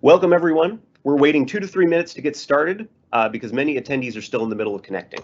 Welcome, everyone. We're waiting 2 to 3 minutes to get started because many attendees are still in the middle of connecting.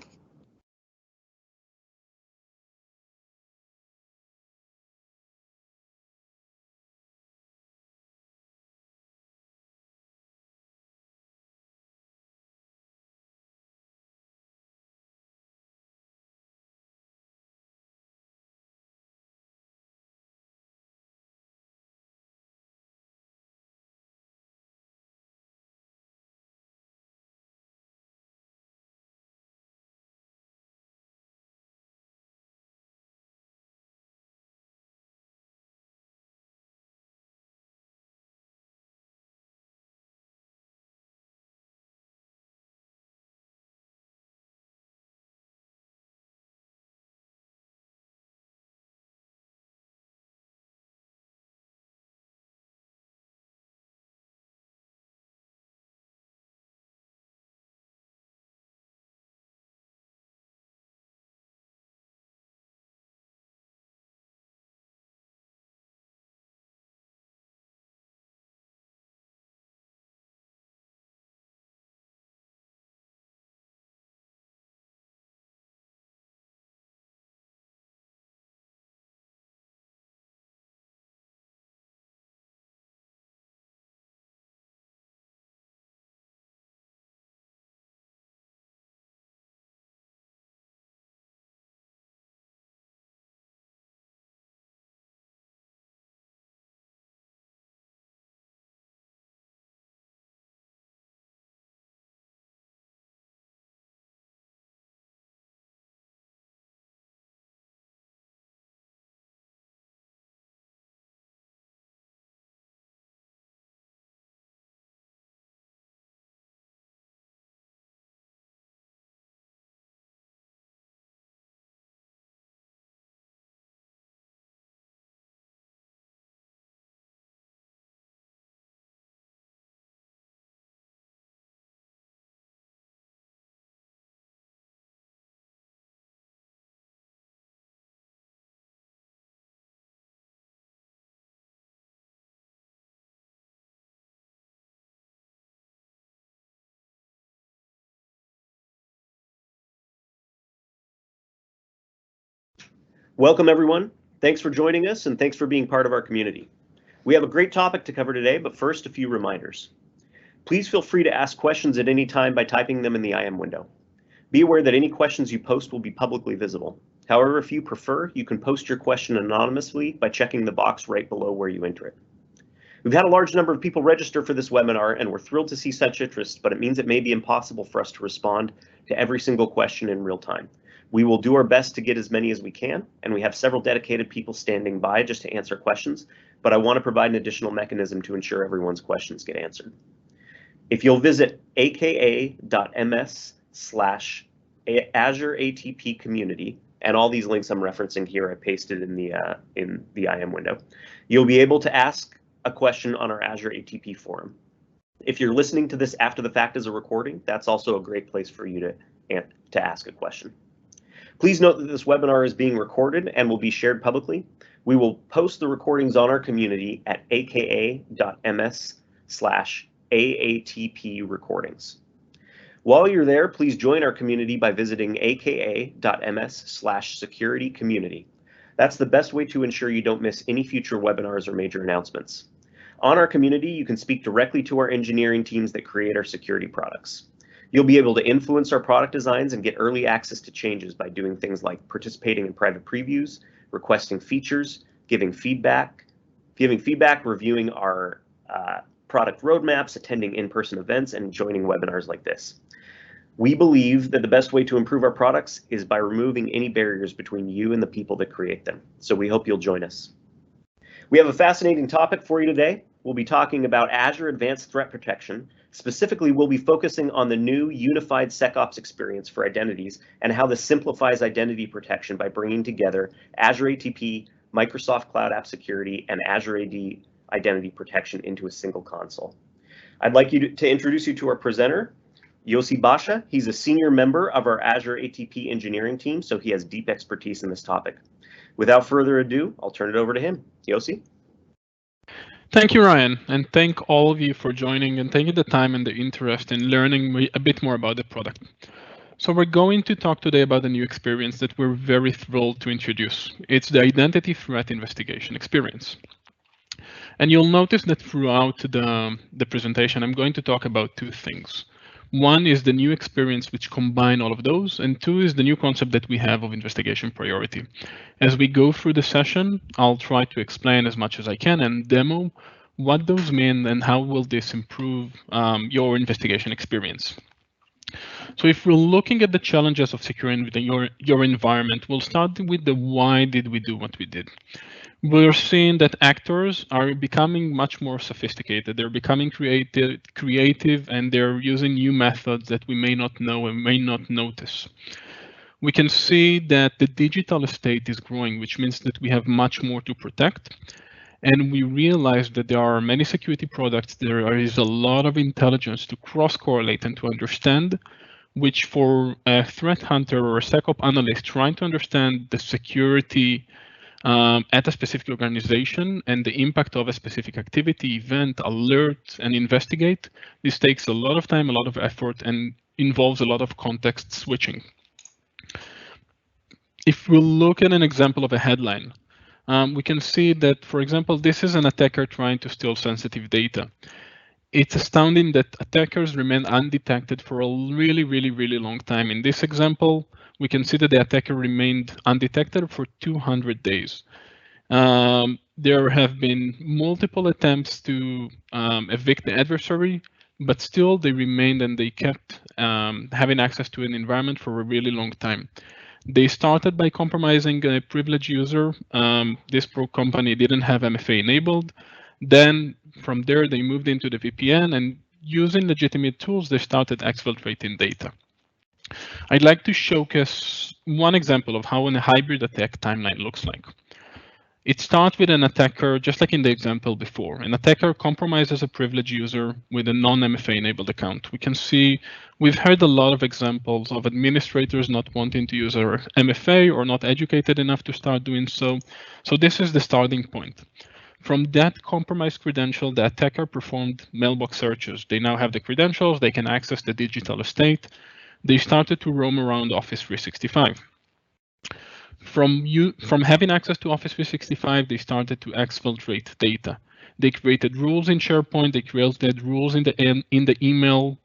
Welcome, everyone. Thanks for joining us and thanks for being part of our community. We have a great topic to cover today, but first, a few reminders. Please feel free to ask questions at any time by typing them in the IM window. Be aware that any questions you post will be publicly visible. However, if you prefer, you can post your question anonymously by checking the box right below where you enter it. We've had a large number of people register for this webinar, and we're thrilled to see such interest, but it means it may be impossible for us to respond to every single question in real time. We will do our best to get as many as we can, and we have several dedicated people standing by just to answer questions, but I want to provide an additional mechanism to ensure everyone's questions get answered. If you'll visit aka.ms/Azure ATP community, and all these links I'm referencing here I pasted in the IM window, you'll be able to ask a question on our Azure ATP forum. If you're listening to this after the fact as a recording, that's also a great place for you to ask a question. Please note that this webinar is being recorded and will be shared publicly. We will post the recordings on our community at aka.ms/AATP recordings. While you're there, please join our community by visiting aka.ms/security community. That's the best way to ensure you don't miss any future webinars or major announcements. On our community, you can speak directly to our engineering teams that create our security products. You'll be able to influence our product designs and get early access to changes by doing things like participating in private previews, requesting features, giving feedback, reviewing our product roadmaps, attending in-person events, and joining webinars like this. We believe that the best way to improve our products is by removing any barriers between you and the people that create them. So we hope you'll join us. We have a fascinating topic for you today. We'll be talking about Azure Advanced Threat Protection. Specifically, we'll be focusing on the new unified SecOps experience for identities and how this simplifies identity protection by bringing together Azure ATP, Microsoft Cloud App Security, and Azure AD Identity Protection into a single console. I'd like you to introduce you to our presenter, Yossi Basha. He's a senior member of our Azure ATP engineering team, so he has deep expertise in this topic. Without further ado, I'll turn it over to him. Yossi? Thank you, Ryan, and thank all of you for joining and taking the time and the interest in learning a bit more about the product. So we're going to talk today about a new experience that we're very thrilled to introduce. It's the Identity Threat Investigation experience. And you'll notice that throughout the presentation, I'm going to talk about two things. One is the new experience which combine all of those, and two is the new concept that we have of investigation priority. As we go through the session, I'll try to explain as much as I can and demo what those mean and how will this improve your investigation experience. So if we're looking at the challenges of securing your environment, we'll start with the why did we do what we did. We're seeing that actors are becoming much more sophisticated. They're becoming creative, and they're using new methods that we may not know and may not notice. We can see that the digital estate is growing, which means that we have much more to protect. And we realize that there are many security products, there is a lot of intelligence to cross-correlate and to understand, which for a threat hunter or a SecOps analyst trying to understand the security at a specific organization and the impact of a specific activity, event, alert, and investigate, this takes a lot of time, a lot of effort, and involves a lot of context switching. If we look at an example of a headline, we can see that, for example, this is an attacker trying to steal sensitive data. It's astounding that attackers remain undetected for a really long time. In this example, we can see that the attacker remained undetected for 200 days. There have been multiple attempts to evict the adversary, but still they remained and they kept having access to an environment for a really long time. They started by compromising a privileged user. This company didn't have MFA enabled. Then from there, they moved into the VPN, and using legitimate tools, they started exfiltrating data. I'd like to showcase one example of how a hybrid attack timeline looks like. It starts with an attacker, just like in the example before. An attacker compromises a privileged user with a non-MFA enabled account. We can see, we've heard a lot of examples of administrators not wanting to use our MFA or not educated enough to start doing so. So this is the starting point. From that compromised credential, the attacker performed mailbox searches. They now have the credentials, they can access the digital estate. They started to roam around Office 365. From having access to Office 365, they started to exfiltrate data. They created rules in SharePoint. They created rules in the email,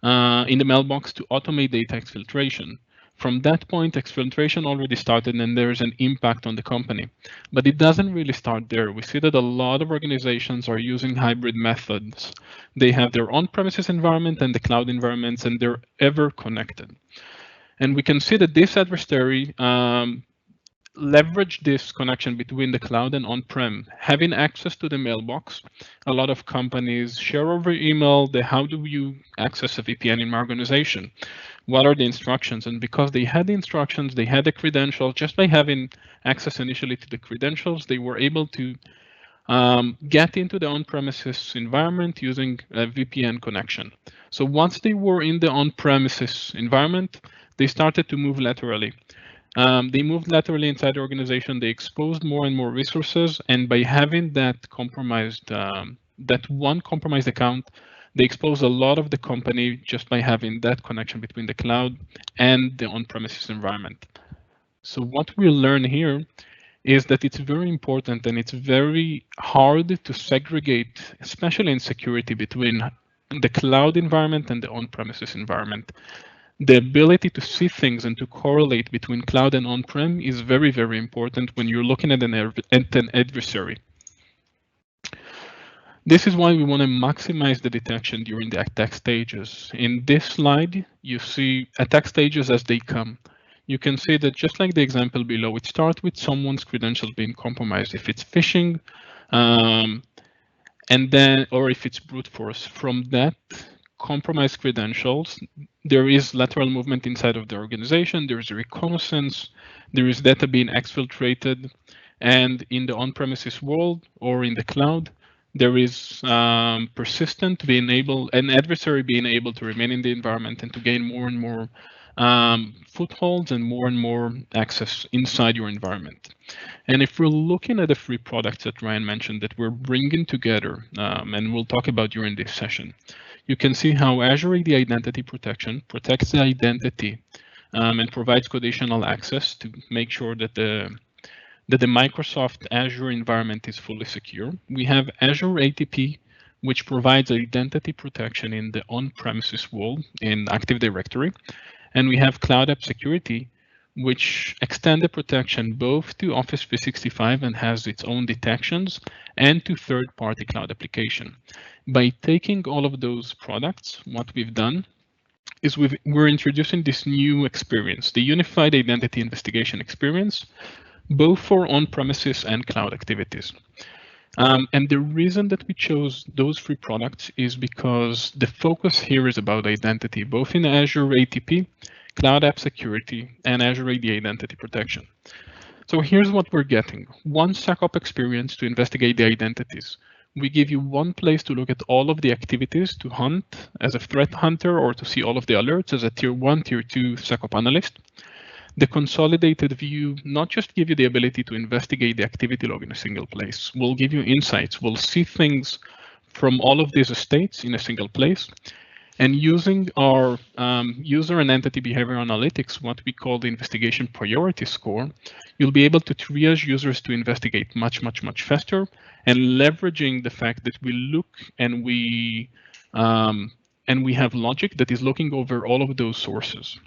in the mailbox to automate data exfiltration. From that point, exfiltration already started, and there's an impact on the company. But it doesn't really start there. We see that a lot of organizations are using hybrid methods. They have their on-premises environment and the cloud environments, and they're ever connected. And we can see that this adversary leverage this connection between the cloud and on-prem. Having access to the mailbox, a lot of companies share over email how do you access a VPN in my organization? What are the instructions? And because they had the instructions, they had the credentials, just by having access initially to the credentials, they were able to get into the on-premises environment using a VPN connection. So once they were in the on-premises environment, they started to move laterally. They moved laterally inside the organization. They exposed more and more resources, and by having that compromised, that one compromised account, they exposed a lot of the company just by having that connection between the cloud and the on-premises environment. So what we learn here is that it's very important and it's very hard to segregate, especially in security, between the cloud environment and the on-premises environment. The ability to see things and to correlate between cloud and on-prem is very important when you're looking at an adversary. This is why we want to maximize the detection during the attack stages. In this slide, you see attack stages as they come. You can see that just like the example below, it starts with someone's credentials being compromised. If it's phishing, and then, or if it's brute force, from that compromised credentials, there is lateral movement inside of the organization, there is reconnaissance, there is data being exfiltrated, and in the on-premises world or in the cloud, there is persistent being able, an adversary being able to remain in the environment and to gain more and more footholds and more access inside your environment. And if we're looking at the free products that Ryan mentioned that we're bringing together, and we'll talk about during this session, you can see how Azure AD Identity Protection protects the identity and provides conditional access to make sure that the Microsoft Azure environment is fully secure. We have Azure ATP, which provides identity protection in the on-premises world in Active Directory. And we have Cloud App Security, which extend the protection both to Office 365 and has its own detections, and to third-party cloud application. By taking all of those products, what we've done is we're introducing this new experience, the Unified Identity Investigation experience, both for on-premises and cloud activities. And the reason that we chose those three products is because the focus here is about identity, both in Azure ATP, Cloud App Security, and Azure AD Identity Protection. So here's what we're getting. One SecOps experience to investigate the identities. We give you one place to look at all of the activities to hunt as a threat hunter or to see all of the alerts as a tier 1, tier 2 SecOps analyst. The consolidated view not just give you the ability to investigate the activity log in a single place. We'll give you insights. We'll see things from all of these estates in a single place. And using our user and entity behavior analytics, what we call the investigation priority score, you'll be able to triage users to investigate much faster, and leveraging the fact that we look and we have logic that is looking over all of those sources.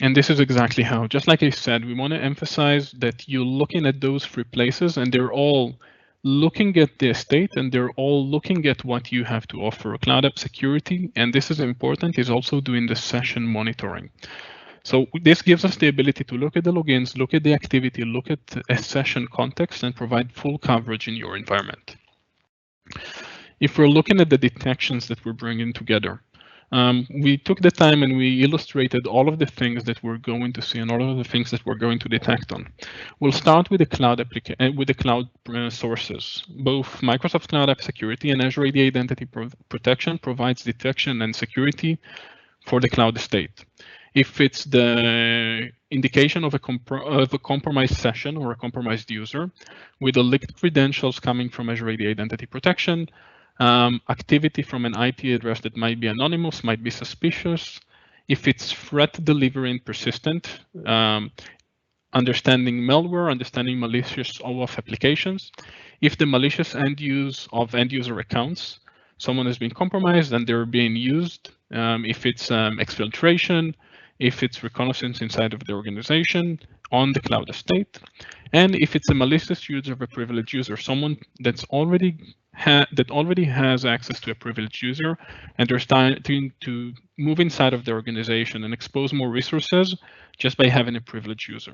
And this is exactly how, just like I said, we want to emphasize that you're looking at those three places and they're all looking at the estate and they're all looking at what you have to offer. Cloud App Security, and this is important, is also doing the session monitoring. So this gives us the ability to look at the logins, look at the activity, look at a session context, and provide full coverage in your environment. If we're looking at the detections that we're bringing together, we took the time and we illustrated all of the things that we're going to see and all of the things that we're going to detect on. We'll start with the cloud sources. Both Microsoft Cloud App Security and Azure AD Identity Protection provides detection and security for the cloud estate. If it's the indication of a compromised session or a compromised user with the leaked credentials coming from Azure AD Identity Protection, activity from an IP address that might be anonymous, might be suspicious. If it's threat delivery and persistent, understanding malware, understanding malicious OAuth applications. If the malicious end user accounts, someone has been compromised and they're being used. If it's exfiltration, if it's reconnaissance inside of the organization on the cloud estate, and if it's a malicious use of a privileged user, someone that's already has access to a privileged user, and they're starting to move inside of the organization and expose more resources just by having a privileged user.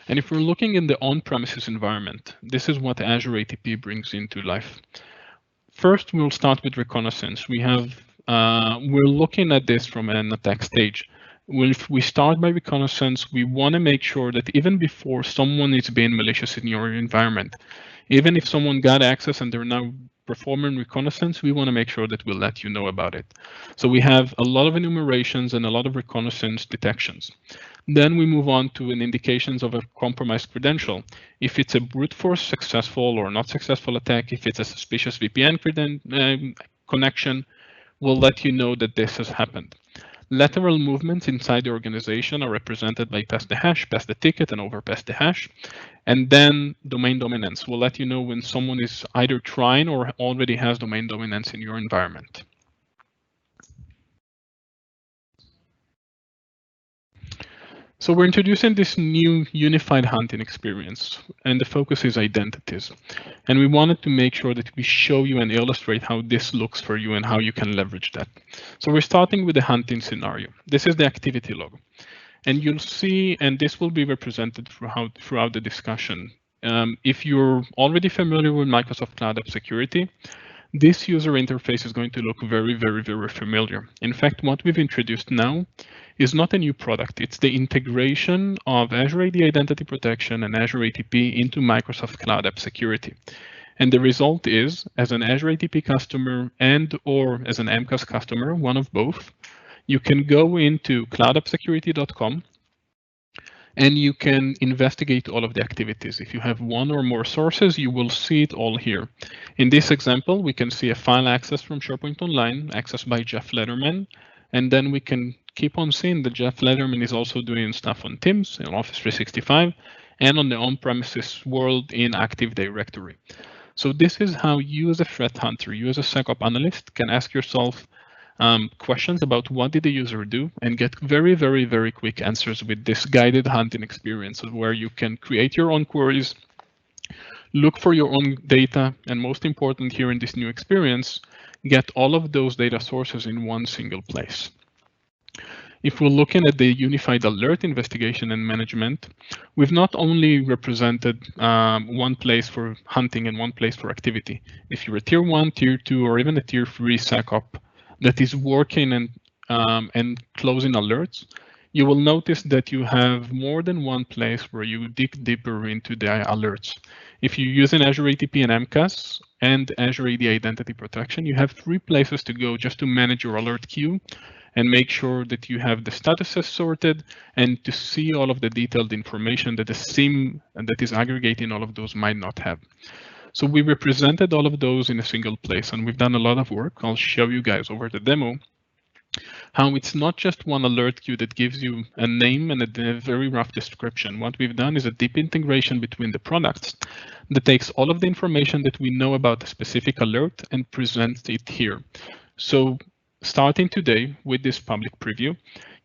And if we're looking in the on-premises environment, this is what Azure ATP brings into life. First, we'll start with reconnaissance. We're looking at this from an attack stage. If we start by reconnaissance, we want to make sure that even before someone is being malicious in your environment, even if someone got access and they're now performing reconnaissance, we want to make sure that we'll let you know about it. So we have a lot of enumerations and a lot of reconnaissance detections. Then we move on to an indications of a compromised credential. If it's a brute force successful or not successful attack, if it's a suspicious VPN connection, we'll let you know that this has happened. Lateral movements inside the organization are represented by pass the hash, pass the ticket, and overpass the hash. And then domain dominance will let you know when someone is either trying or already has domain dominance in your environment. So we're introducing this new unified hunting experience, and the focus is identities. And we wanted to make sure that we show you and illustrate how this looks for you and how you can leverage that. So we're starting with the hunting scenario. This is the activity log. And you'll see, and this will be represented throughout the discussion. If you're already familiar with Microsoft Cloud App Security, this user interface is going to look very familiar. In fact, what we've introduced now is not a new product. It's the integration of Azure AD Identity Protection and Azure ATP into Microsoft Cloud App Security. And the result is, as an Azure ATP customer and or as an MCAS customer, one of both, you can go into cloudappsecurity.com and you can investigate all of the activities. If you have one or more sources, you will see it all here. In this example, we can see a file access from SharePoint Online, accessed by Jeff Letterman, and then we can keep on seeing that Jeff Letterman is also doing stuff on Teams, in Office 365, and on the on-premises world in Active Directory. So this is how you as a threat hunter, you as a SecOps analyst can ask yourself questions about what did the user do and get very, very, very quick answers with this guided hunting experience where you can create your own queries, look for your own data, and most important here in this new experience, get all of those data sources in one single place. If we're looking at the unified alert investigation and management, we've not only represented one place for hunting and one place for activity. If you're a tier 1, tier 2, or even a tier 3 SecOps that is working and closing alerts, you will notice that you have more than one place where you dig deeper into the alerts. If you're using Azure ATP and MCAS and Azure AD Identity Protection, you have 3 places to go just to manage your alert queue and make sure that you have the statuses sorted and to see all of the detailed information that the SIEM that is aggregating all of those might not have. So we represented all of those in a single place, and we've done a lot of work. I'll show you guys over the demo how it's not just one alert queue that gives you a name and a very rough description. What we've done is a deep integration between the products that takes all of the information that we know about a specific alert and presents it here. So starting today with this public preview,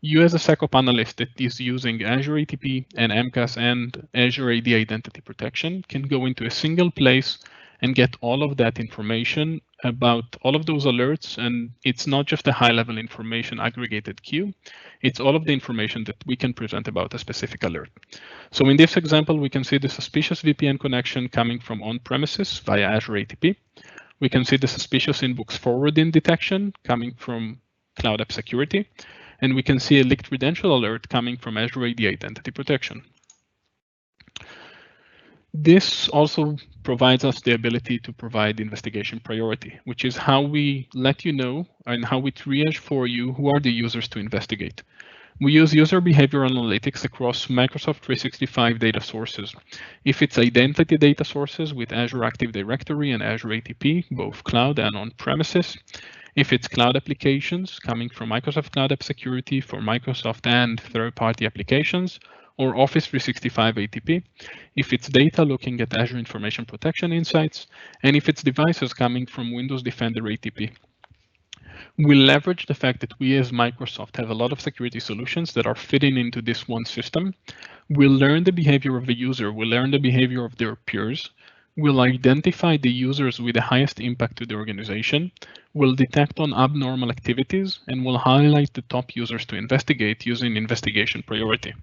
you as a SecOps analyst that is using Azure ATP and MCAS and Azure AD Identity Protection can go into a single place and get all of that information about all of those alerts. And it's not just a high-level information aggregated queue, it's all of the information that we can present about a specific alert. So in this example, we can see the suspicious VPN connection coming from on-premises via Azure ATP. We can see the suspicious inbox forwarding detection coming from Cloud App Security. And we can see a leaked credential alert coming from Azure AD Identity Protection. This also provides us the ability to provide investigation priority, which is how we let you know and how we triage for you who are the users to investigate. We use user behavior analytics across Microsoft 365 data sources. If it's identity data sources with Azure Active Directory and Azure ATP, both cloud and on-premises. If it's cloud applications coming from Microsoft Cloud App Security for Microsoft and third-party applications, or Office 365 ATP, if it's data looking at Azure Information Protection Insights, and if it's devices coming from Windows Defender ATP. We leverage the fact that we as Microsoft have a lot of security solutions that are fitting into this one system. We'll learn the behavior of the user, we'll learn the behavior of their peers, we'll identify the users with the highest impact to the organization, we'll detect on abnormal activities, and we'll highlight the top users to investigate using investigation priority.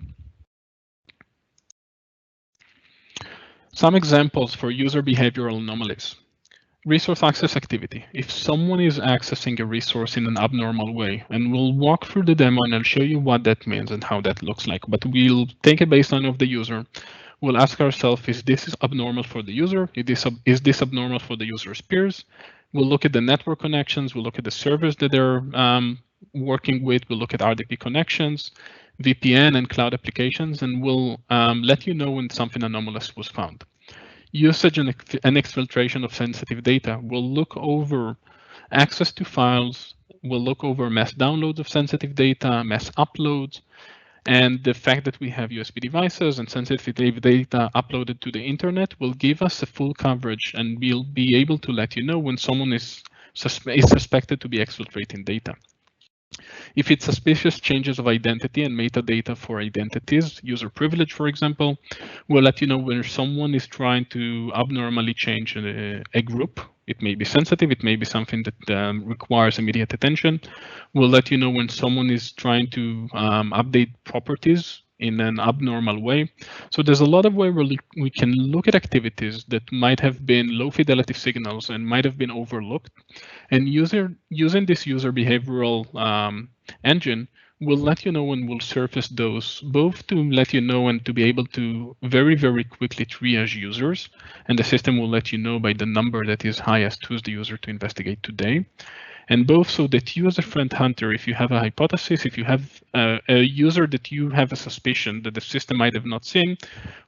Some examples for user behavioral anomalies. Resource access activity. If someone is accessing a resource in an abnormal way, and we'll walk through the demo and I'll show you what that means and how that looks like, but we'll take a baseline of the user. We'll ask ourselves, is this abnormal for the user? Is this abnormal for the user's peers? We'll look at the network connections. We'll look at the servers that they're working with. We'll look at RDP connections, VPN and cloud applications, and we'll let you know when something anomalous was found. Usage and exfiltration of sensitive data. We'll look over access to files. We'll look over mass downloads of sensitive data, mass uploads, and the fact that we have USB devices and sensitive data uploaded to the internet will give us a full coverage, and we'll be able to let you know when someone is suspected to be exfiltrating data. If it's suspicious changes of identity and metadata for identities, user privilege, for example, we'll let you know when someone is trying to abnormally change a group. It may be sensitive, it may be something that requires immediate attention. We'll let you know when someone is trying to update properties in an abnormal way. So there's a lot of ways where we can look at activities that might have been low fidelity signals and might have been overlooked. And using this user behavioral engine, We'll let you know and we'll surface those, both to let you know and to be able to very, very quickly triage users. And the system will let you know by the number that is highest who's the user to investigate today. And both so that you as a threat hunter, if you have a hypothesis, if you have a user that you have a suspicion that the system might have not seen,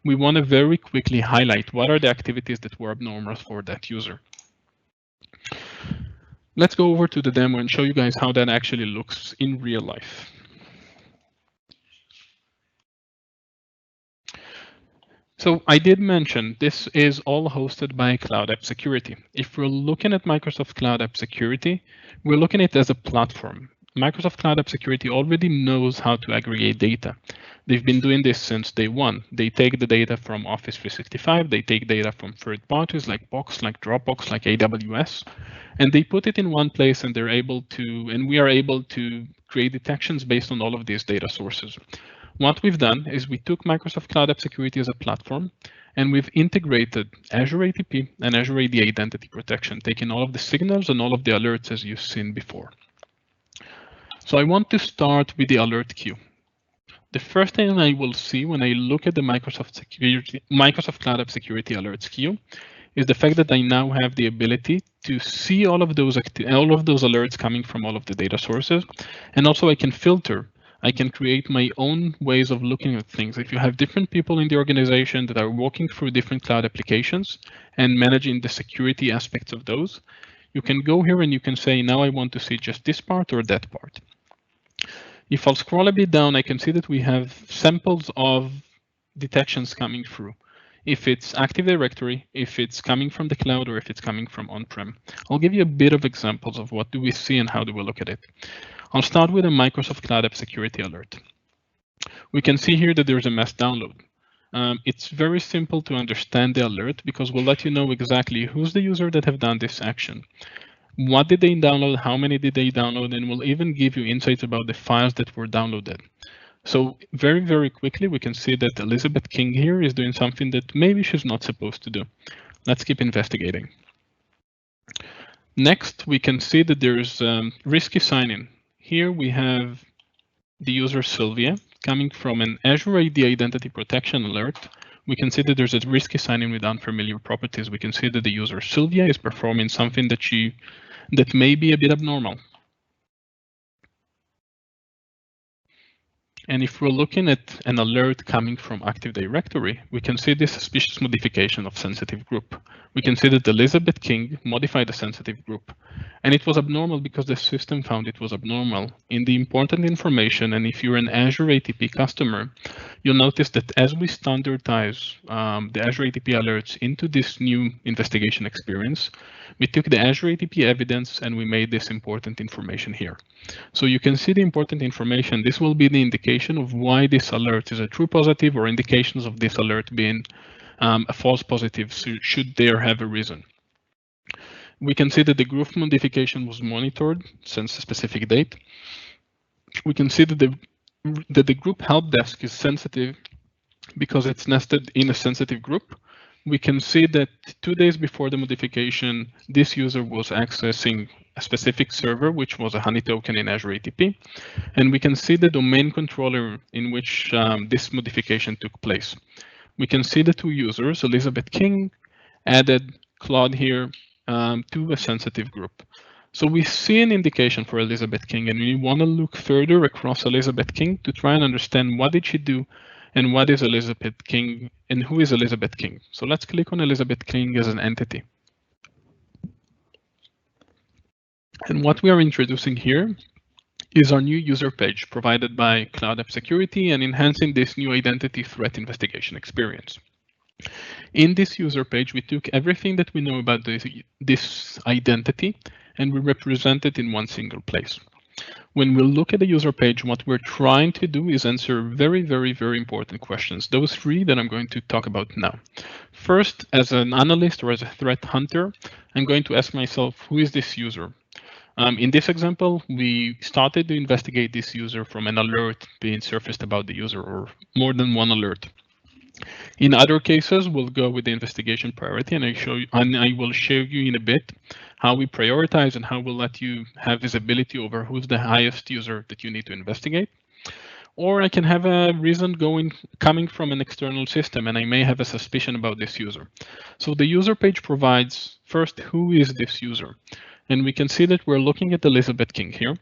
we want to very quickly highlight what are the activities that were abnormal for that user. Let's go over to the demo and show you guys how that actually looks in real life. So I did mention this is all hosted by Cloud App Security. If we're looking at Microsoft Cloud App Security, we're looking at it as a platform. Microsoft Cloud App Security already knows how to aggregate data. They've been doing this since day one. They take the data from Office 365, they take data from third parties like Box, like Dropbox, like AWS, and they put it in one place and they're able to, and we are able to create detections based on all of these data sources. What we've done is we took Microsoft Cloud App Security as a platform, and we've integrated Azure ATP and Azure AD Identity Protection, taking all of the signals and all of the alerts as you've seen before. So I want to start with the alert queue. The first thing I will see when I look at the Microsoft Cloud App Security alerts queue is the fact that I now have the ability to see all of those alerts coming from all of the data sources, and also I can filter. I can create my own ways of looking at things. If you have different people in the organization that are working through different cloud applications and managing the security aspects of those, you can go here and you can say, now I want to see just this part or that part. If I'll scroll a bit down, I can see that we have samples of detections coming through. If it's Active Directory, if it's coming from the cloud, or if it's coming from on-prem. I'll give you a bit of examples of what do we see and how do we look at it. I'll start with a Microsoft Cloud App Security alert. We can see here that there's a mass download. It's very simple to understand the alert because we'll let you know exactly who's the user that have done this action. What did they download? How many did they download? And we'll even give you insights about the files that were downloaded. So very, very quickly, we can see that Elizabeth King here is doing something that maybe she's not supposed to do. Let's keep investigating. Next, we can see that there's risky sign-in. Here we have the user Sylvia coming from an Azure AD Identity Protection alert. We can see that there's a risky sign-in with unfamiliar properties. We can see that the user Sylvia is performing something that may be a bit abnormal. And if we're looking at an alert coming from Active Directory, we can see this suspicious modification of sensitive group. We can see that Elizabeth King modified a sensitive group. And it was abnormal because the system found it was abnormal in the important information. And if you're an Azure ATP customer, you'll notice that as we standardize the Azure ATP alerts into this new investigation experience, we took the Azure ATP evidence and we made this important information here. So you can see the important information. This will be the indication of why this alert is a true positive or indications of this alert being a false positive, so should there have a reason. We can see that the group modification was monitored since a specific date. We can see that the group help desk is sensitive because it's nested in a sensitive group. We can see that 2 days before the modification, this user was accessing a specific server, which was a honey token in Azure ATP. And we can see the domain controller in which this modification took place. We can see the two users, Elizabeth King, added Claude here to a sensitive group. So we see an indication for Elizabeth King, and we want to look further across Elizabeth King to try and understand what did she do and what is Elizabeth King and who is Elizabeth King. So let's click on Elizabeth King as an entity. And what we are introducing here is our new user page provided by Cloud App Security and enhancing this new identity threat investigation experience. In this user page, we took everything that we know about this identity and we represent it in one single place. When we look at the user page, what we're trying to do is answer very, very, very important questions. Those three that I'm going to talk about now. First, as an analyst or as a threat hunter, I'm going to ask myself, who is this user? In this example, we started to investigate this user from an alert being surfaced about the user or more than one alert. In other cases, we'll go with the investigation priority, and I will show you in a bit how we prioritize and how we'll let you have visibility over who's the highest user that you need to investigate. Or I can have a reason coming from an external system, and I may have a suspicion about this user. So the user page provides first, who is this user? And we can see that we're looking at Elizabeth King here.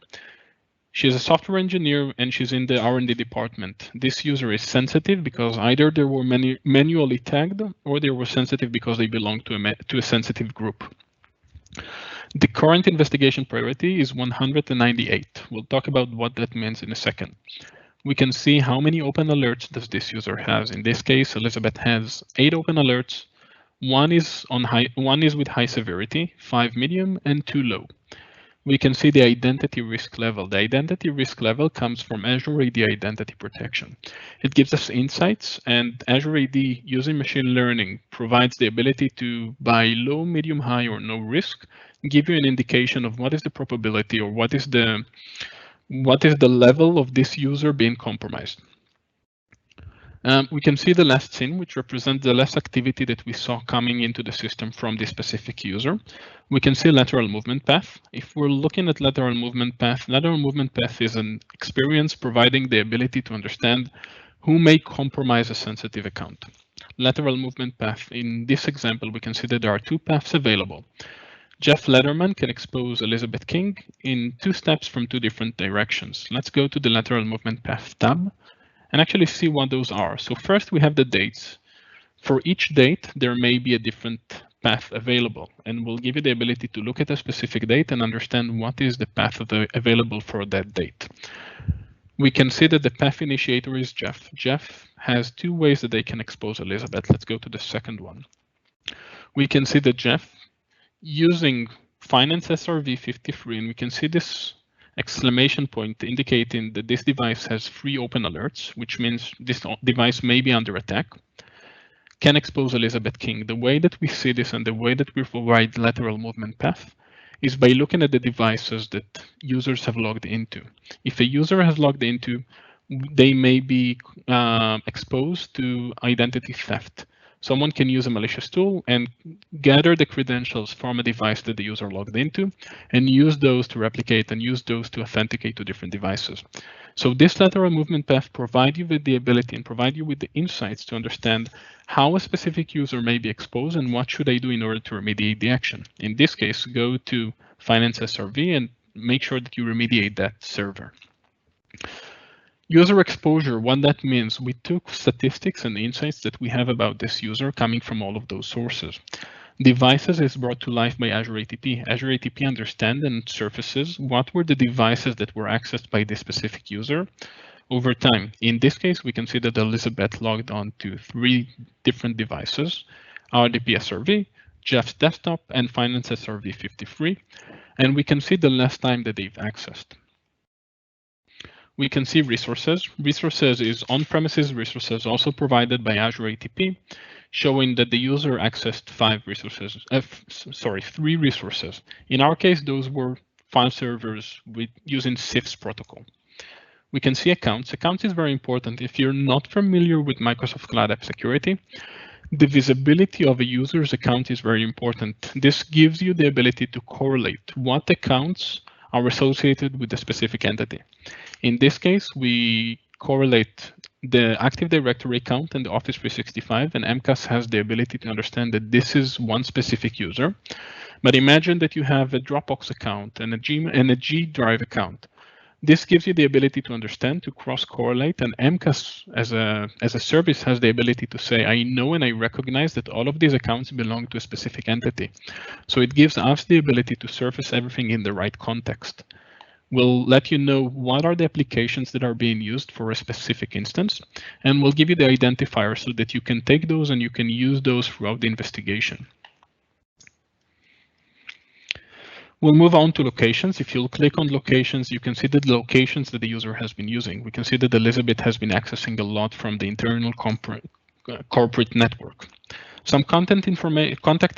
She's a software engineer and she's in the R&D department. This user is sensitive because either they were manually tagged or they were sensitive because they belong to a sensitive group. The current investigation priority is 198. We'll talk about what that means in a second. We can see how many open alerts does this user has. In this case, Elizabeth has 8 open alerts. One is with high severity, 5 medium, and 2 low. We can see the identity risk level. The identity risk level comes from Azure AD Identity Protection. It gives us insights, and Azure AD, using machine learning, provides the ability to, by low, medium, high, or no risk, give you an indication of what is the probability or what is the level of this user being compromised. We can see the last scene, which represents the last activity that we saw coming into the system from this specific user. We can see lateral movement path. If we're looking at lateral movement path is an experience providing the ability to understand who may compromise a sensitive account. Lateral movement path, in this example, we can see that there are 2 paths available. Jeff Lederman can expose Elizabeth King in 2 steps from 2 different directions. Let's go to the lateral movement path tab and actually see what those are. So first we have the dates. For each date, there may be a different path available, and we'll give you the ability to look at a specific date and understand what is the path available for that date. We can see that the path initiator is Jeff. Jeff has 2 ways that they can expose Elizabeth. Let's go to the second one. We can see that Jeff, using Finance SRV 53, and we can see this exclamation point indicating that this device has 3 open alerts, which means this device may be under attack, can expose Elizabeth King. The way that we see this and the way that we provide lateral movement path is by looking at the devices that users have logged into. If a user has logged into, they may be exposed to identity theft. Someone can use a malicious tool and gather the credentials from a device that the user logged into and use those to replicate and use those to authenticate to different devices. So this lateral movement path provides you with the ability and provide you with the insights to understand how a specific user may be exposed and what should they do in order to remediate the action. In this case, go to Finance SRV and make sure that you remediate that server. User exposure, what that means, we took statistics and insights that we have about this user coming from all of those sources. Devices is brought to life by Azure ATP. Azure ATP understands and surfaces what were the devices that were accessed by this specific user over time. In this case, we can see that Elizabeth logged on to 3 different devices, RDP SRV, Jeff's desktop, and Finance SRV 53, and we can see the last time that they've accessed. We can see resources. Resources is on-premises resources also provided by Azure ATP, showing that the user accessed 3 resources. In our case, those were file servers using CIFS protocol. We can see accounts. Accounts is very important. If you're not familiar with Microsoft Cloud App Security, the visibility of a user's account is very important. This gives you the ability to correlate what accounts are associated with a specific entity. In this case, we correlate the Active Directory account and the Office 365, and MCAS has the ability to understand that this is one specific user. But imagine that you have a Dropbox account and a G Drive account. This gives you the ability to understand, to cross-correlate, and MCAS as a service has the ability to say, I know and I recognize that all of these accounts belong to a specific entity. So it gives us the ability to surface everything in the right context. We'll let you know what are the applications that are being used for a specific instance, and we'll give you the identifier so that you can take those and you can use those throughout the investigation. We'll move on to locations. If you'll click on locations, you can see the locations that the user has been using. We can see that Elizabeth has been accessing a lot from the internal corporate network. Some contact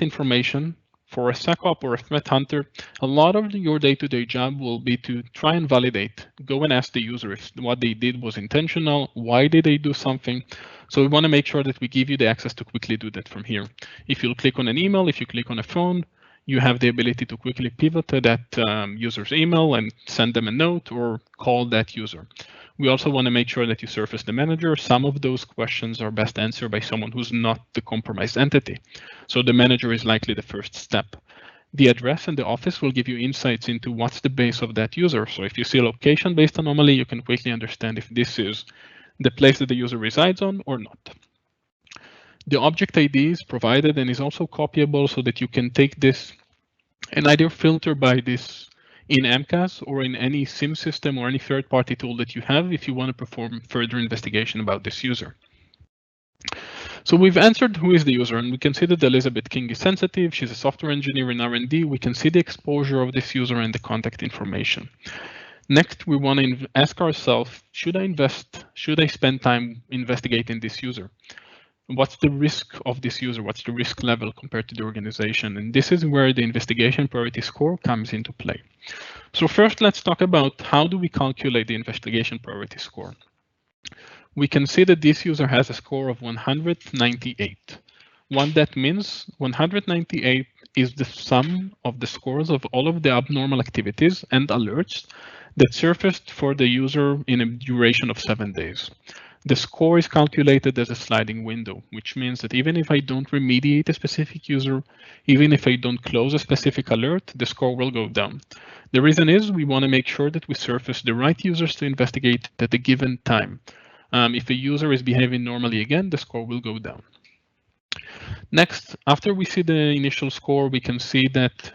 information for a SecOps or a threat hunter. A lot of your day-to-day job will be to try and validate. Go and ask the user if what they did was intentional. Why did they do something? So we want to make sure that we give you the access to quickly do that from here. If you'll click on an email, if you click on a phone, you have the ability to quickly pivot to that user's email and send them a note or call that user. We also want to make sure that you surface the manager. Some of those questions are best answered by someone who's not the compromised entity. So the manager is likely the first step. The address and the office will give you insights into what's the base of that user. So if you see a location-based anomaly, you can quickly understand if this is the place that the user resides on or not. The object ID is provided and is also copyable so that you can take this and either filter by this in MCAS or in any SIM system or any third-party tool that you have if you want to perform further investigation about this user. So we've answered who is the user, and we can see that Elizabeth King is sensitive. She's a software engineer in R&D. We can see the exposure of this user and the contact information. Next, we want to ask ourselves, should I spend time investigating this user? What's the risk of this user? What's the risk level compared to the organization? And this is where the investigation priority score comes into play. So first, let's talk about how do we calculate the investigation priority score. We can see that this user has a score of 198. What that means, 198 is the sum of the scores of all of the abnormal activities and alerts that surfaced for the user in a duration of 7 days. The score is calculated as a sliding window, which means that even if I don't remediate a specific user, even if I don't close a specific alert, the score will go down. The reason is we want to make sure that we surface the right users to investigate at a given time. If a user is behaving normally again, the score will go down. Next, after we see the initial score, we can see that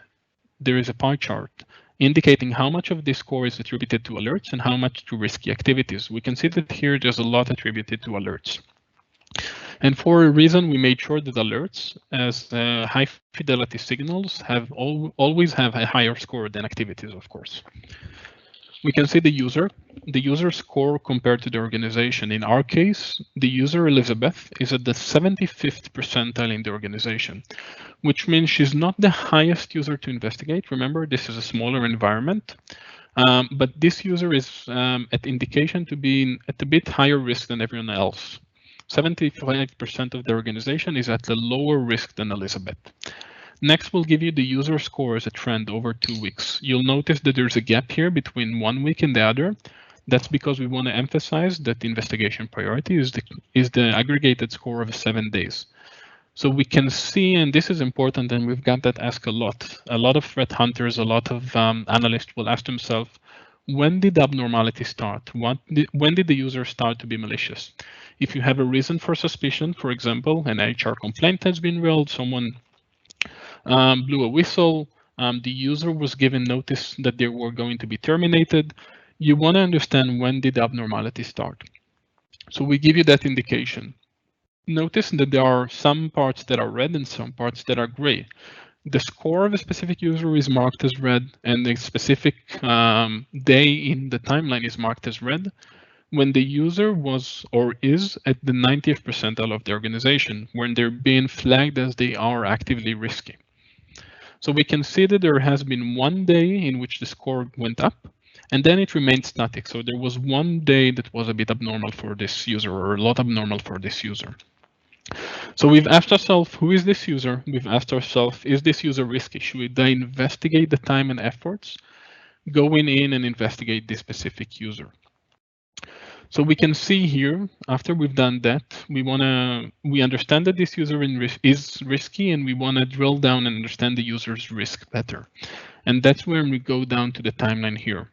there is a pie chart indicating how much of this score is attributed to alerts and how much to risky activities. We can see that here there's a lot attributed to alerts. And for a reason, we made sure that alerts as high fidelity signals always have a higher score than activities, of course. We can see the user score compared to the organization. In our case, the user Elizabeth is at the 75th percentile in the organization, which means she's not the highest user to investigate. Remember, this is a smaller environment, but this user is at indication to be at a bit higher risk than everyone else. 75% of the organization is at a lower risk than Elizabeth. Next, we'll give you the user score as a trend over 2 weeks. You'll notice that there's a gap here between 1 week and the other. That's because we want to emphasize that the investigation priority is the aggregated score of 7 days. So we can see, and this is important, and we've got that asked a lot. A lot of threat hunters, a lot of analysts will ask themselves, when did the abnormality start? When did the user start to be malicious? If you have a reason for suspicion, for example, an HR complaint has been railed, someone blew a whistle, the user was given notice that they were going to be terminated, you want to understand when did the abnormality start. So we give you that indication. Notice that there are some parts that are red and some parts that are gray. The score of a specific user is marked as red, and the specific day in the timeline is marked as red when the user was or is at the 90th percentile of the organization, when they're being flagged as they are actively risky. So we can see that there has been 1 day in which the score went up, and then it remained static. So there was 1 day that was a bit abnormal for this user, or a lot abnormal for this user. So we've asked ourselves, who is this user? We've asked ourselves, is this user risky? Should I investigate the time and efforts going in and investigate this specific user? So we can see here, after we've done that, we understand that this user is risky, and we want to drill down and understand the user's risk better. And that's where we go down to the timeline here.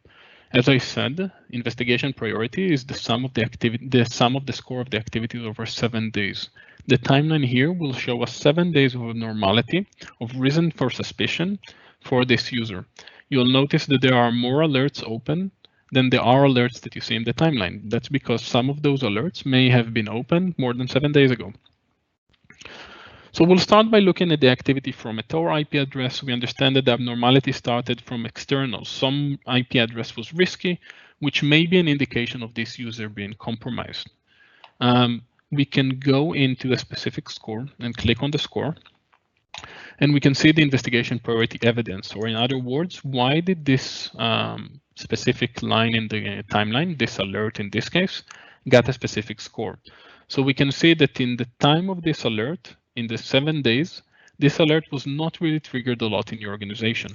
As I said, investigation priority is the sum of the score of the activities over 7 days. The timeline here will show us 7 days of normality, of reason for suspicion for this user. You'll notice that there are more alerts open than there are alerts that you see in the timeline. That's because some of those alerts may have been open more than 7 days ago. So we'll start by looking at the activity from a Tor IP address. We understand that the abnormality started from external. Some IP address was risky, which may be an indication of this user being compromised. We can go into a specific score and click on the score, and we can see the investigation priority evidence, or in other words, why did this specific line in the timeline, this alert in this case, got a specific score. So we can see that in the time of this alert, in the 7 days, this alert was not really triggered a lot in your organization.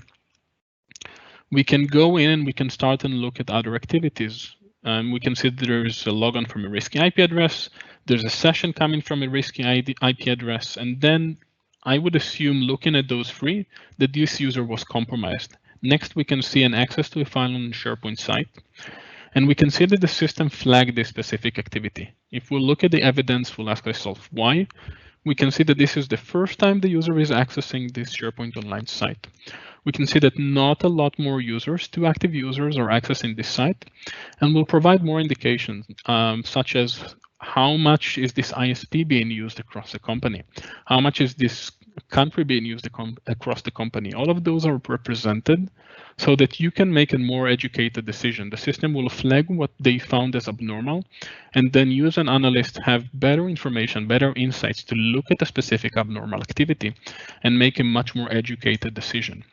We can go in and we can start and look at other activities. We can see that there is a logon from a risky IP address. There's a session coming from a risky IP address. And then I would assume, looking at those three, that this user was compromised. Next, we can see an access to a file on the SharePoint site. And we can see that the system flagged this specific activity. If we look at the evidence, we'll ask ourselves why. We can see that this is the first time the user is accessing this SharePoint Online site. We can see that not a lot more users, 2 active users, are accessing this site, and we'll provide more indications, such as how much is this ISP being used across the company? How much is this country being used across the company? All of those are represented so that you can make a more educated decision. The system will flag what they found as abnormal, and then you as an analyst have better information, better insights to look at a specific abnormal activity and make a much more educated decision.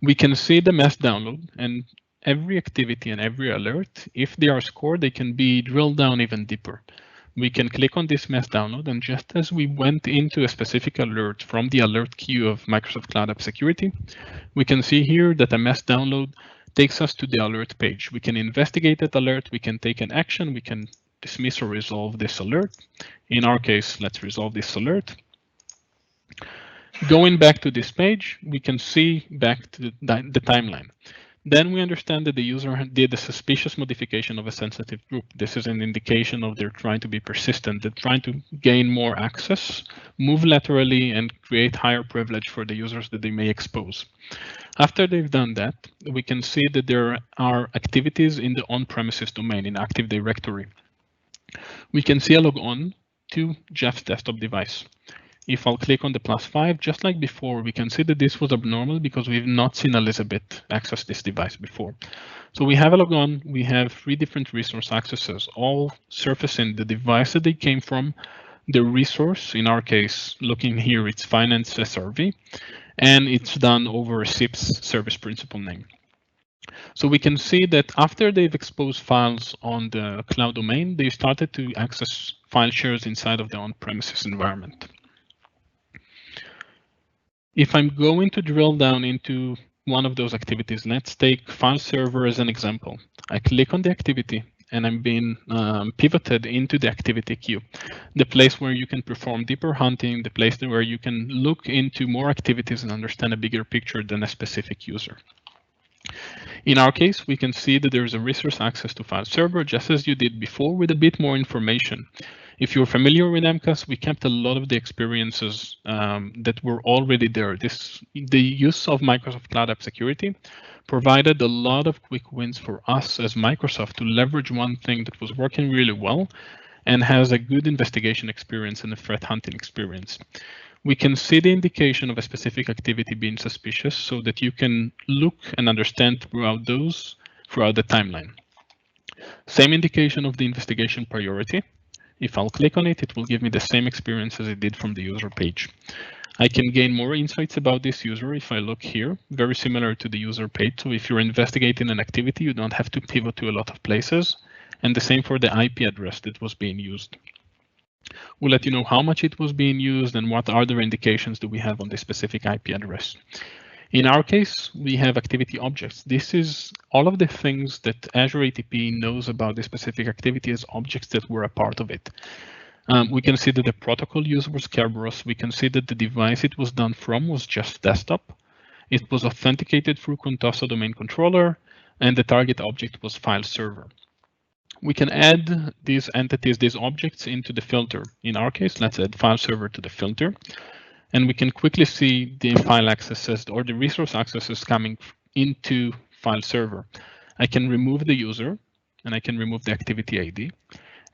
We can see the mass download, and every activity and every alert, if they are scored, they can be drilled down even deeper. We can click on this mass download, and just as we went into a specific alert from the alert queue of Microsoft Cloud App Security, we can see here that a mass download takes us to the alert page. We can investigate that alert, we can take an action, we can dismiss or resolve this alert. In our case, let's resolve this alert. Going back to this page, we can see back to the timeline. Then we understand that the user did a suspicious modification of a sensitive group. This is an indication of they're trying to be persistent. They're trying to gain more access, move laterally, and create higher privilege for the users that they may expose. After they've done that, we can see that there are activities in the on-premises domain in Active Directory. We can see a logon to Jeff's desktop device. If I'll click on the +5, just like before, we can see that this was abnormal because we've not seen Elizabeth access this device before. So we have a logon, we have 3 different resource accesses, all surfacing the device that they came from, the resource, in our case, looking here, it's Finance SRV, and it's done over a SIPS service principal name. So we can see that after they've exposed files on the cloud domain, they started to access file shares inside of the on-premises environment. If I'm going to drill down into one of those activities, let's take file server as an example. I click on the activity and I'm being pivoted into the activity queue, the place where you can perform deeper hunting, the place where you can look into more activities and understand a bigger picture than a specific user. In our case, we can see that there's a resource access to file server, just as you did before, with a bit more information. If you're familiar with MCAS, we kept a lot of the experiences that were already there. The use of Microsoft Cloud App Security provided a lot of quick wins for us as Microsoft to leverage one thing that was working really well and has a good investigation experience and a threat hunting experience. We can see the indication of a specific activity being suspicious so that you can look and understand throughout the timeline. Same indication of the investigation priority. If I'll click on it, it will give me the same experience as it did from the user page. I can gain more insights about this user if I look here, very similar to the user page. So if you're investigating an activity, you don't have to pivot to a lot of places. And the same for the IP address that was being used. We'll let you know how much it was being used and what other indications do we have on this specific IP address. In our case, we have activity objects. This is all of the things that Azure ATP knows about this specific activity as objects that were a part of it. We can see that the protocol used was Kerberos. We can see that the device it was done from was just desktop. It was authenticated through Contoso domain controller, and the target object was file server. We can add these entities, these objects, into the filter. In our case, let's add file server to the filter. And we can quickly see the file accesses or the resource accesses coming into file server. I can remove the user and I can remove the activity ID.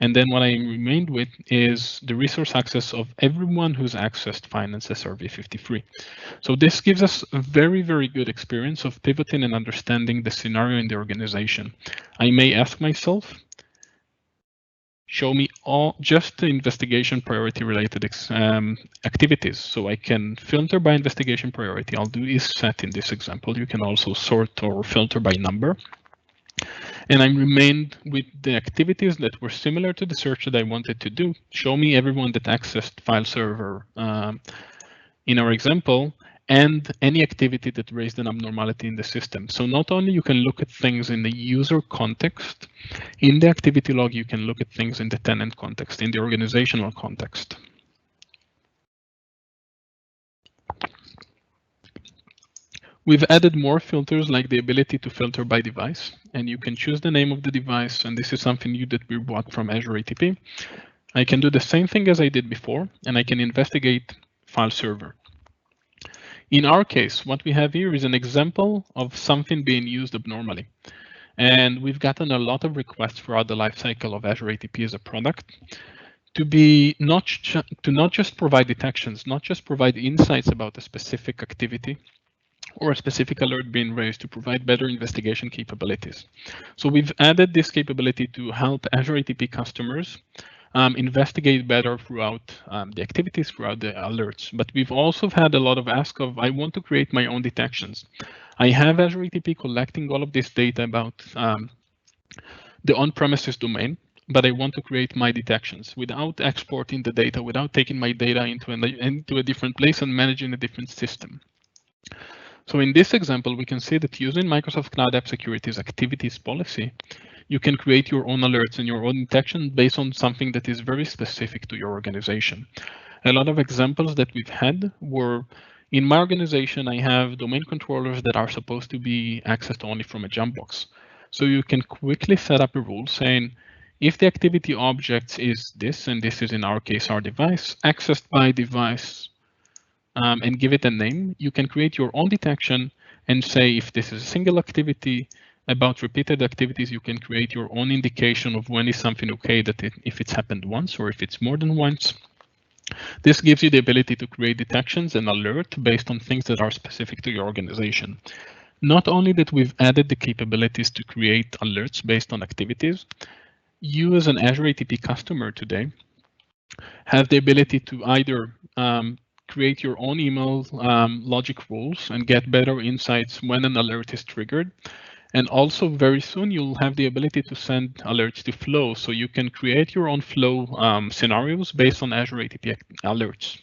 And then what I remained with is the resource access of everyone who's accessed Finance SRV 53. So this gives us a very, very good experience of pivoting and understanding the scenario in the organization. I may ask myself, show me just the investigation priority related activities. So I can filter by investigation priority. I'll do is set in this example. You can also sort or filter by number. And I remained with the activities that were similar to the search that I wanted to do. Show me everyone that accessed file server in our example, and any activity that raised an abnormality in the system. So not only you can look at things in the user context, in the activity log, you can look at things in the tenant context, in the organizational context. We've added more filters like the ability to filter by device, and you can choose the name of the device, and this is something new that we bought from Azure ATP. I can do the same thing as I did before, and I can investigate file server. In our case, what we have here is an example of something being used abnormally. And we've gotten a lot of requests throughout the lifecycle of Azure ATP as a product to not just provide detections, not just provide insights about a specific activity or a specific alert being raised, to provide better investigation capabilities. So we've added this capability to help Azure ATP customers investigate better throughout the activities, throughout the alerts. But we've also had a lot of ask of, I want to create my own detections. I have Azure ATP collecting all of this data about the on-premises domain, but I want to create my detections without exporting the data, without taking my data into a different place and managing a different system. So in this example, we can see that using Microsoft Cloud App Security's activities policy, you can create your own alerts and your own detection based on something that is very specific to your organization. A lot of examples that we've had were, in my organization, I have domain controllers that are supposed to be accessed only from a jump box. So you can quickly set up a rule saying, if the activity object is this, and this is in our case our device, accessed by device, and give it a name, you can create your own detection and say if this is a single activity. About repeated activities, you can create your own indication of when is something okay, if it's happened once or if it's more than once. This gives you the ability to create detections and alert based on things that are specific to your organization. Not only that we've added the capabilities to create alerts based on activities, you as an Azure ATP customer today have the ability to either create your own email logic rules and get better insights when an alert is triggered. And also very soon you'll have the ability to send alerts to Flow, so you can create your own Flow scenarios based on Azure ATP alerts.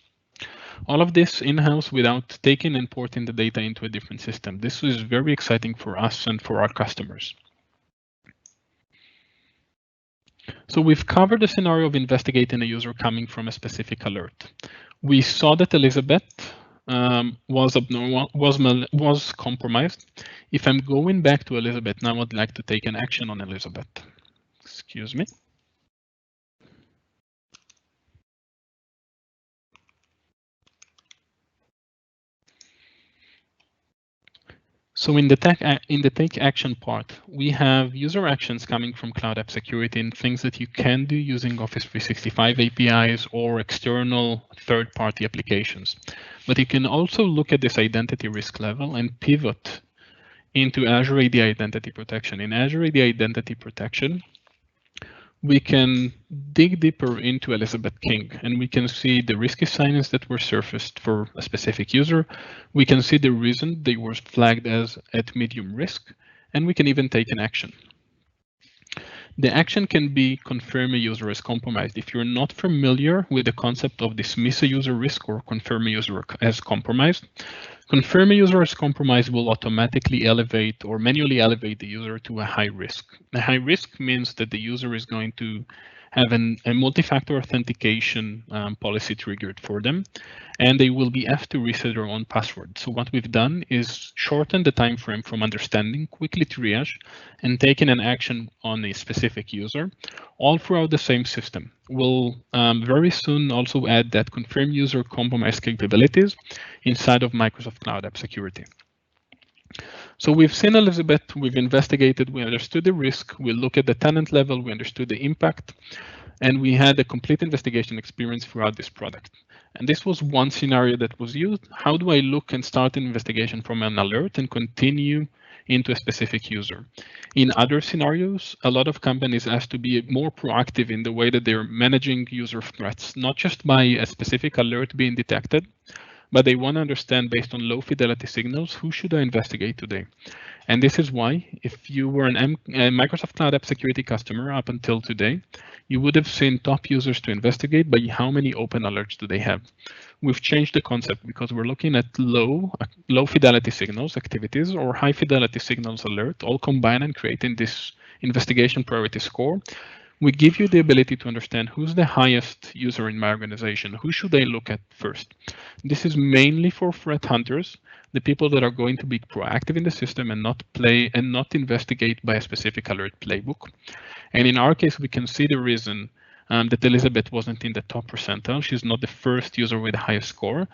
All of this in-house without taking and porting the data into a different system. This is very exciting for us and for our customers. So we've covered the scenario of investigating a user coming from a specific alert. We saw that Elizabeth was compromised. If I'm going back to Elizabeth now, I'd like to take an action on Elizabeth. Excuse me. So in the take action part, we have user actions coming from Cloud App Security and things that you can do using Office 365 APIs or external third-party applications. But you can also look at this identity risk level and pivot into Azure AD Identity Protection. In Azure AD Identity Protection, we can dig deeper into Elizabeth King, and we can see the risky signings that were surfaced for a specific user. We can see the reason they were flagged as at medium risk, and we can even take an action. The action can be confirm a user as compromised. If you're not familiar with the concept of dismiss a user risk or confirm a user as compromised, confirm a user as compromised will automatically elevate or manually elevate the user to a high risk. A high risk means that the user is going to have a multi-factor authentication policy triggered for them, and they will be asked to reset their own password. So what we've done is shorten the time frame from understanding, quickly triage, and taking an action on a specific user, all throughout the same system. We'll very soon also add that confirm user compromise capabilities inside of Microsoft Cloud App Security. So we've seen Elizabeth, we've investigated, we understood the risk, we look at the tenant level, we understood the impact, and we had a complete investigation experience throughout this product. And this was one scenario that was used. How do I look and start an investigation from an alert and continue into a specific user? In other scenarios, a lot of companies ask to be more proactive in the way that they're managing user threats, not just by a specific alert being detected, but they want to understand based on low fidelity signals, who should I investigate today? And this is why, if you were a Microsoft Cloud App Security customer up until today, you would have seen top users to investigate by how many open alerts do they have. We've changed the concept because we're looking at low fidelity signals activities or high fidelity signals alert, all combined and creating this investigation priority score. We give you the ability to understand who's the highest user in my organization, who should I look at first. This is mainly for threat hunters, the people that are going to be proactive in the system and not investigate by a specific alert playbook. And in our case, we can see the reason that Elizabeth wasn't in the top percentile. She's not the first user with the highest score,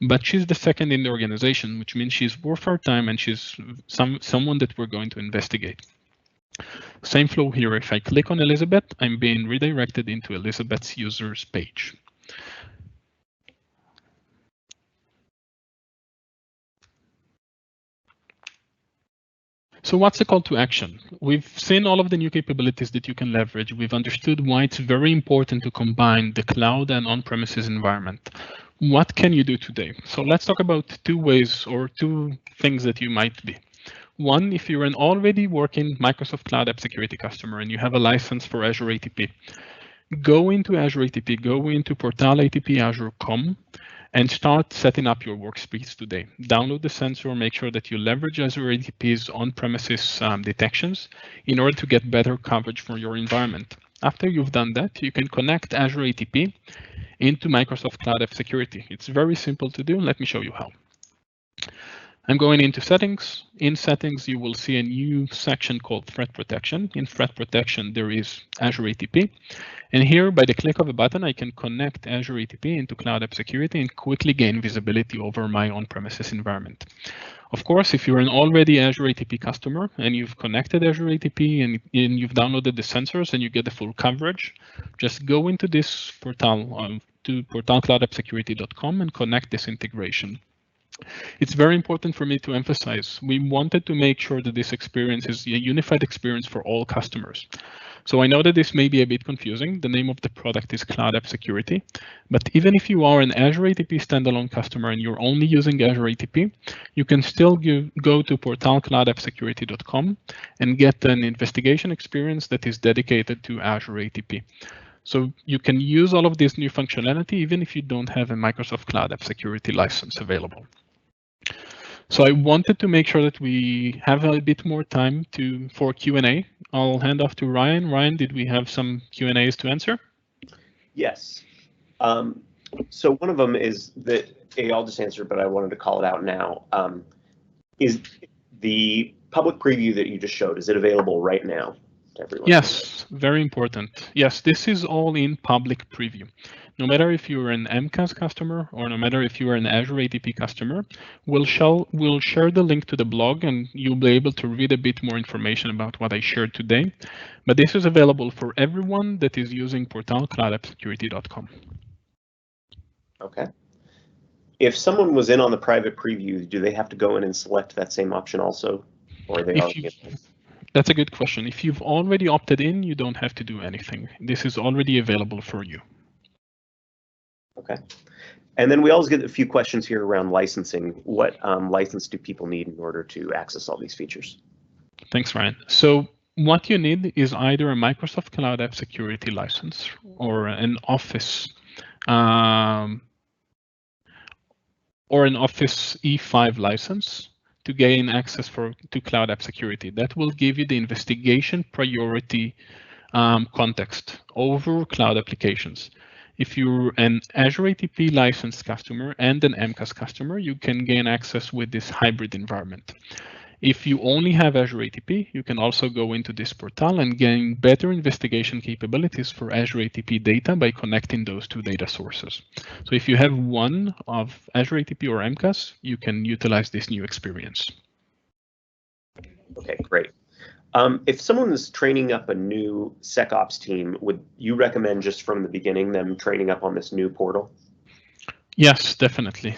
but she's the second in the organization, which means she's worth our time and she's someone that we're going to investigate. Same flow here. If I click on Elizabeth, I'm being redirected into Elizabeth's users page. So what's the call to action? We've seen all of the new capabilities that you can leverage. We've understood why it's very important to combine the cloud and on-premises environment. What can you do today? So let's talk about two ways or two things that you might be. One, if you're an already working Microsoft Cloud App Security customer and you have a license for Azure ATP, go into Azure ATP, go into Portal ATP Azure.com, and start setting up your workspace today. Download the sensor, make sure that you leverage Azure ATP's on-premises detections in order to get better coverage for your environment. After you've done that, you can connect Azure ATP into Microsoft Cloud App Security. It's very simple to do. Let me show you how. I'm going into settings. In settings, you will see a new section called threat protection. In threat protection, there is Azure ATP. And here, by the click of a button, I can connect Azure ATP into Cloud App Security and quickly gain visibility over my on-premises environment. Of course, if you're an already Azure ATP customer and you've connected Azure ATP and you've downloaded the sensors and you get the full coverage, just go into this portal to portalcloudappsecurity.com and connect this integration. It's very important for me to emphasize, we wanted to make sure that this experience is a unified experience for all customers. So I know that this may be a bit confusing. The name of the product is Cloud App Security, but even if you are an Azure ATP standalone customer and you're only using Azure ATP, you can still go to portalcloudappsecurity.com and get an investigation experience that is dedicated to Azure ATP. So you can use all of this new functionality even if you don't have a Microsoft Cloud App Security license available. So I wanted to make sure that we have a bit more time for Q&A. I'll hand off to Ryan. Ryan, did we have some Q&As to answer? Yes. So one of them is that I'll just answer, but I wanted to call it out now. Is the public preview that you just showed, is it available right now to everyone? Yes, very important. Yes, this is all in public preview. No matter if you're an MCAS customer or no matter if you are an Azure ATP customer, we'll share the link to the blog and you'll be able to read a bit more information about what I shared today. But this is available for everyone that is using portalcloudappsecurity.com. Okay. If someone was in on the private preview, do they have to go in and select that same option also? Or are they already in? That's a good question. If you've already opted in, you don't have to do anything. This is already available for you. Okay. And then we always get a few questions here around licensing. What license do people need in order to access all these features? Thanks, Ryan. So what you need is either a Microsoft Cloud App Security license or an Office E5 license to gain access to Cloud App Security. That will give you the investigation priority context over cloud applications. If you're an Azure ATP licensed customer and an MCAS customer, you can gain access with this hybrid environment. If you only have Azure ATP, you can also go into this portal and gain better investigation capabilities for Azure ATP data by connecting those two data sources. So if you have one of Azure ATP or MCAS, you can utilize this new experience. Okay, great. If someone is training up a new SecOps team, would you recommend just from the beginning them training up on this new portal? Yes, definitely.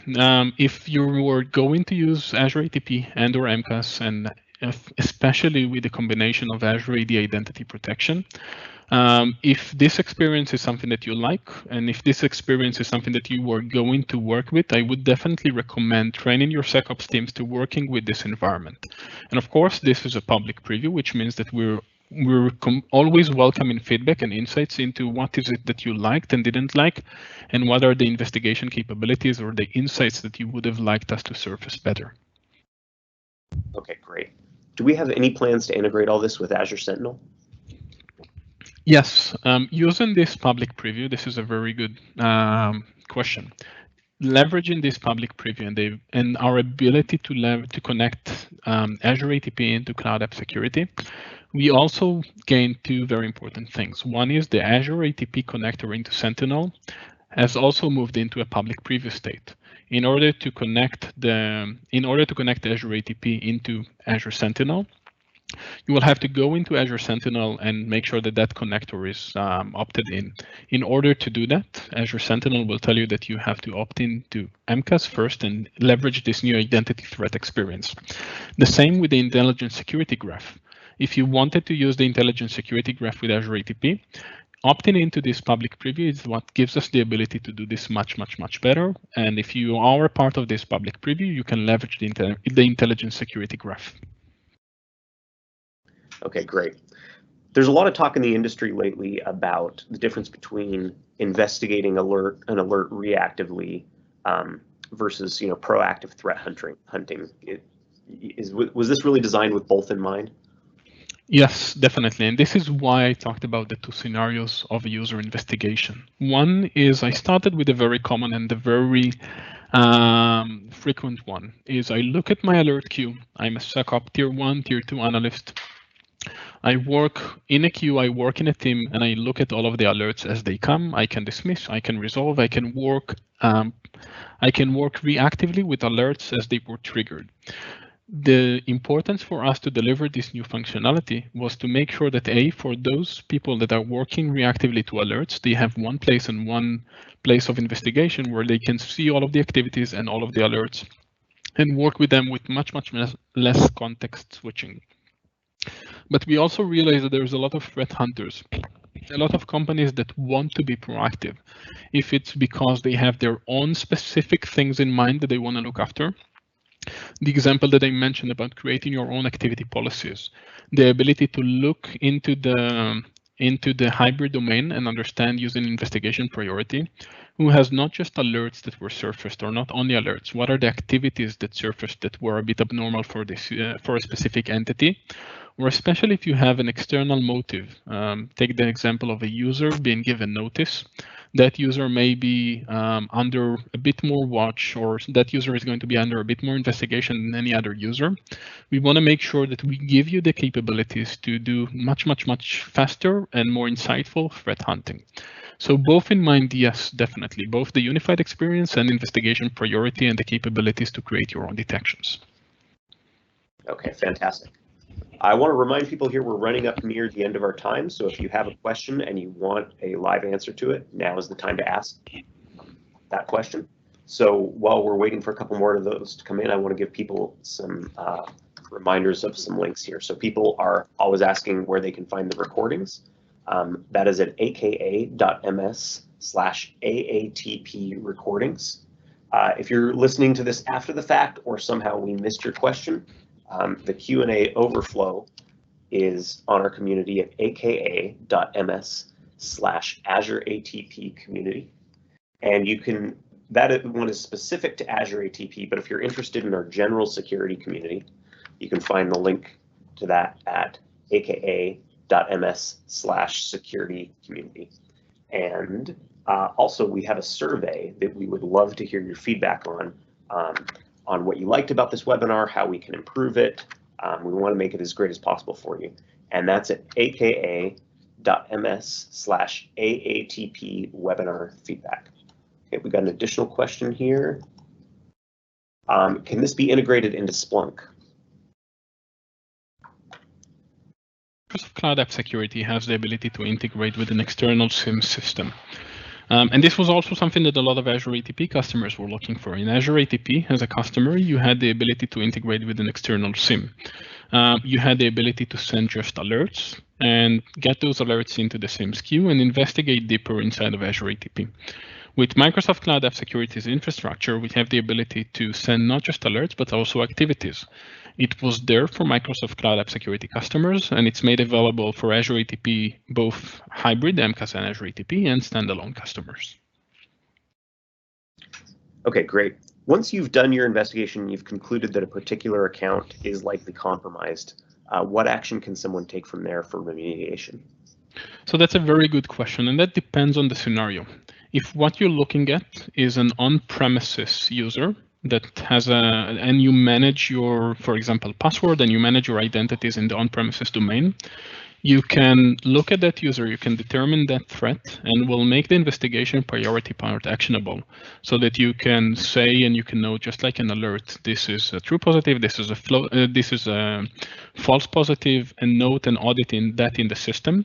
If you were going to use Azure ATP and or MCAS and especially with the combination of Azure AD Identity Protection. If this experience is something that you like, and if this experience is something that you are going to work with, I would definitely recommend training your SecOps teams to working with this environment. And of course, this is a public preview, which means that we're always welcoming feedback and insights into what is it that you liked and didn't like, and what are the investigation capabilities or the insights that you would have liked us to surface better. Okay, great. Do we have any plans to integrate all this with Azure Sentinel? Yes, using this public preview, this is a very good question. Leveraging this public preview and our ability to connect Azure ATP into Cloud App Security, we also gained two very important things. One is the Azure ATP connector into Sentinel has also moved into a public preview state. In order to connect the Azure ATP into Azure Sentinel, you will have to go into Azure Sentinel and make sure that that connector is opted in. In order to do that, Azure Sentinel will tell you that you have to opt in to MCAS first and leverage this new identity threat experience. The same with the Intelligent Security Graph. If you wanted to use the Intelligent Security Graph with Azure ATP, opting into this public preview is what gives us the ability to do this much better. And if you are a part of this public preview, you can leverage the Intelligent Security Graph. Okay, great. There's a lot of talk in the industry lately about the difference between investigating an alert reactively versus proactive threat hunting. Was this really designed with both in mind? Yes, definitely. And this is why I talked about the two scenarios of a user investigation. One is I started with a very common and the very frequent one is I look at my alert queue. I'm a SecOps tier 1, tier 2 analyst. I work in a queue, I work in a team, and I look at all of the alerts as they come. I can dismiss, I can resolve, I can work reactively with alerts as they were triggered. The importance for us to deliver this new functionality was to make sure that for those people that are working reactively to alerts, they have one place and one place of investigation where they can see all of the activities and all of the alerts and work with them with much less context switching. But we also realize that there's a lot of threat hunters, a lot of companies that want to be proactive. If it's because they have their own specific things in mind that they want to look after, the example that I mentioned about creating your own activity policies, the ability to look into the hybrid domain and understand using investigation priority, who has not just alerts that were surfaced or not only alerts, what are the activities that surfaced that were a bit abnormal for this for a specific entity, or especially if you have an external motive. Take the example of a user being given notice. That user may be under a bit more watch, or that user is going to be under a bit more investigation than any other user. We want to make sure that we give you the capabilities to do much faster and more insightful threat hunting. So both in mind, yes, definitely, both the unified experience and investigation priority and the capabilities to create your own detections. Okay, fantastic. I want to remind people here we're running up near the end of our time, so if you have a question and you want a live answer to it, now is the time to ask that question. So while we're waiting for a couple more of those to come in, I want to give people some reminders of some links here. So people are always asking where they can find the recordings. That is at aka.ms/AATP recordings. If you're listening to this after the fact or somehow we missed your question, the Q&A overflow is on our community at aka.ms/AzureATP community. And you can, that one is specific to Azure ATP, but if you're interested in our general security community, you can find the link to that at aka.ms/security community. And also we have a survey that we would love to hear your feedback on what you liked about this webinar, how we can improve it. We want to make it as great as possible for you. And that's at aka.ms/AATP webinar feedback. Okay, we got an additional question here. Can this be integrated into Splunk? Microsoft Cloud App Security has the ability to integrate with an external SIEM system. And this was also something that a lot of Azure ATP customers were looking for. In Azure ATP, as a customer, you had the ability to integrate with an external SIEM. You had the ability to send just alerts and get those alerts into the SIEM's queue and investigate deeper inside of Azure ATP. With Microsoft Cloud App Security's infrastructure, we have the ability to send not just alerts, but also activities. It was there for Microsoft Cloud App Security customers, and it's made available for Azure ATP, both hybrid MCAS and Azure ATP, and standalone customers. Okay, great. Once you've done your investigation, you've concluded that a particular account is likely compromised. What action can someone take from there for remediation? So that's a very good question, and that depends on the scenario. If what you're looking at is an on-premises user that has and you manage your, for example, password, and you manage your identities in the on-premises domain, you can look at that user, you can determine that threat, and will make the investigation priority part actionable, so that you can say and you can know, just like an alert, this is a true positive, this is a false positive, and note and audit that in the system.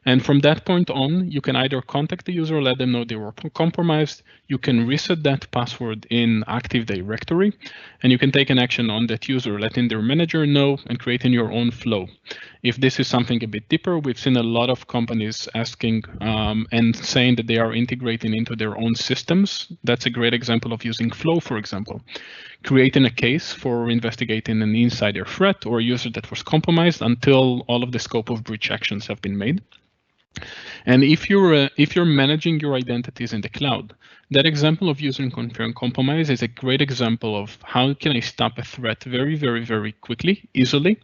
And from that point on, you can either contact the user, let them know they were compromised, you can reset that password in Active Directory, and you can take an action on that user, letting their manager know and creating your own flow. If this is something a bit deeper, we've seen a lot of companies asking and saying that they are integrating into their own systems. That's a great example of using flow, for example. Creating a case for investigating an insider threat or a user that was compromised until all of the scope of breach actions have been made. And if you're managing your identities in the cloud, that example of user confirm compromise is a great example of how can I stop a threat very, very, very quickly, easily,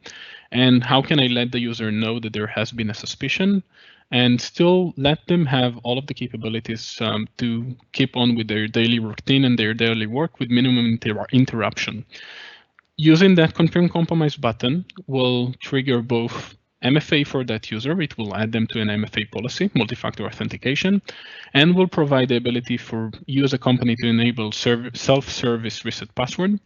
and how can I let the user know that there has been a suspicion and still let them have all of the capabilities to keep on with their daily routine and their daily work with minimum interruption. Using that confirm compromise button will trigger both MFA for that user, it will add them to an MFA policy, multi-factor authentication, and will provide the ability for you as a company to enable self-service reset password,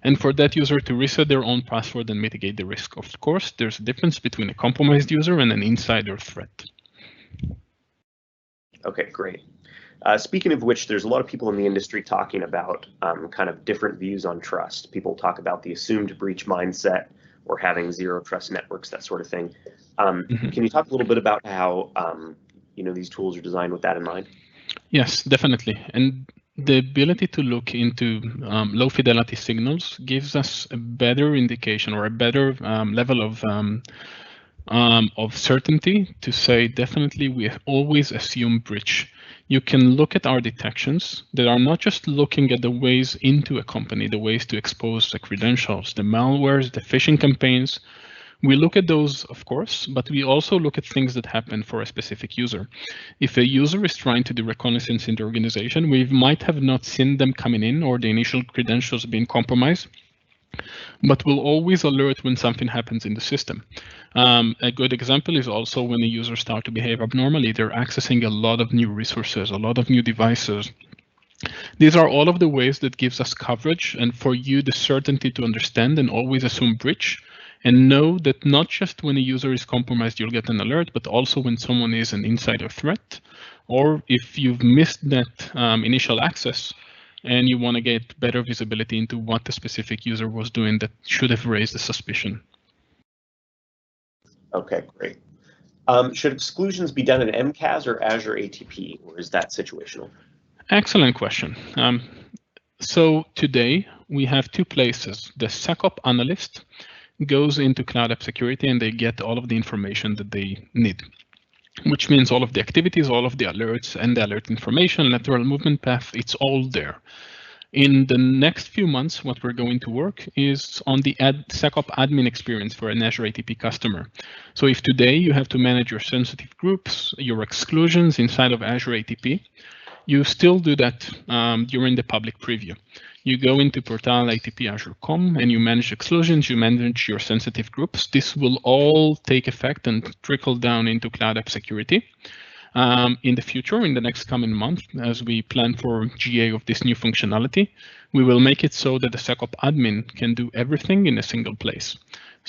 and for that user to reset their own password and mitigate the risk. Of course, there's a difference between a compromised user and an insider threat. Okay, great. Speaking of which, there's a lot of people in the industry talking about kind of different views on trust. People talk about the assumed breach mindset, or having zero trust networks, that sort of thing. Can you talk a little bit about how these tools are designed with that in mind? Yes, definitely. And the ability to look into low fidelity signals gives us a better indication or a better level of certainty to say definitely we always assume breach. You can look at our detections that are not just looking at the ways into a company, the ways to expose the credentials, the malwares, the phishing campaigns. We look at those, of course, but we also look at things that happen for a specific user. If a user is trying to do reconnaissance in the organization, we might have not seen them coming in or the initial credentials being compromised, but we'll always alert when something happens in the system. A good example is also when a user starts to behave abnormally, they're accessing a lot of new resources, a lot of new devices. These are all of the ways that gives us coverage and for you the certainty to understand and always assume breach and know that not just when a user is compromised, you'll get an alert, but also when someone is an insider threat, or if you've missed that initial access, and you want to get better visibility into what the specific user was doing that should have raised a suspicion. Okay, great. Should exclusions be done in MCAS or Azure ATP, or is that situational? Excellent question. So today we have two places. The SecOps analyst goes into Cloud App Security and they get all of the information that they need, which means all of the activities, all of the alerts and the alert information, lateral movement path, it's all there. In the next few months, what we're going to work is on the SecOps admin experience for an Azure ATP customer. So if today you have to manage your sensitive groups, your exclusions inside of Azure ATP, you still do that during the public preview. You go into Portal ATP Azure.com and you manage exclusions, you manage your sensitive groups. This will all take effect and trickle down into Cloud App Security. In the future, in the next coming month, as we plan for GA of this new functionality, we will make it so that the SecOps admin can do everything in a single place.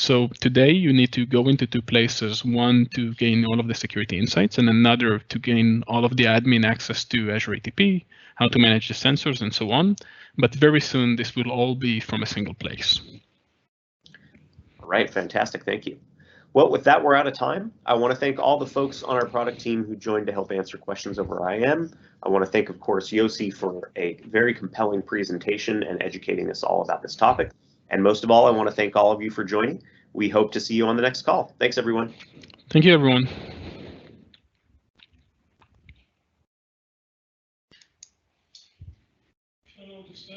So today you need to go into two places, one to gain all of the security insights and another to gain all of the admin access to Azure ATP, how to manage the sensors and so on. But very soon this will all be from a single place. All right, fantastic, thank you. Well, with that, we're out of time. I want to thank all the folks on our product team who joined to help answer questions over IAM. I want to thank, of course, Yossi for a very compelling presentation and educating us all about this topic. And most of all, I want to thank all of you for joining. We hope to see you on the next call. Thanks, everyone. Thank you, everyone. Hello, Steph.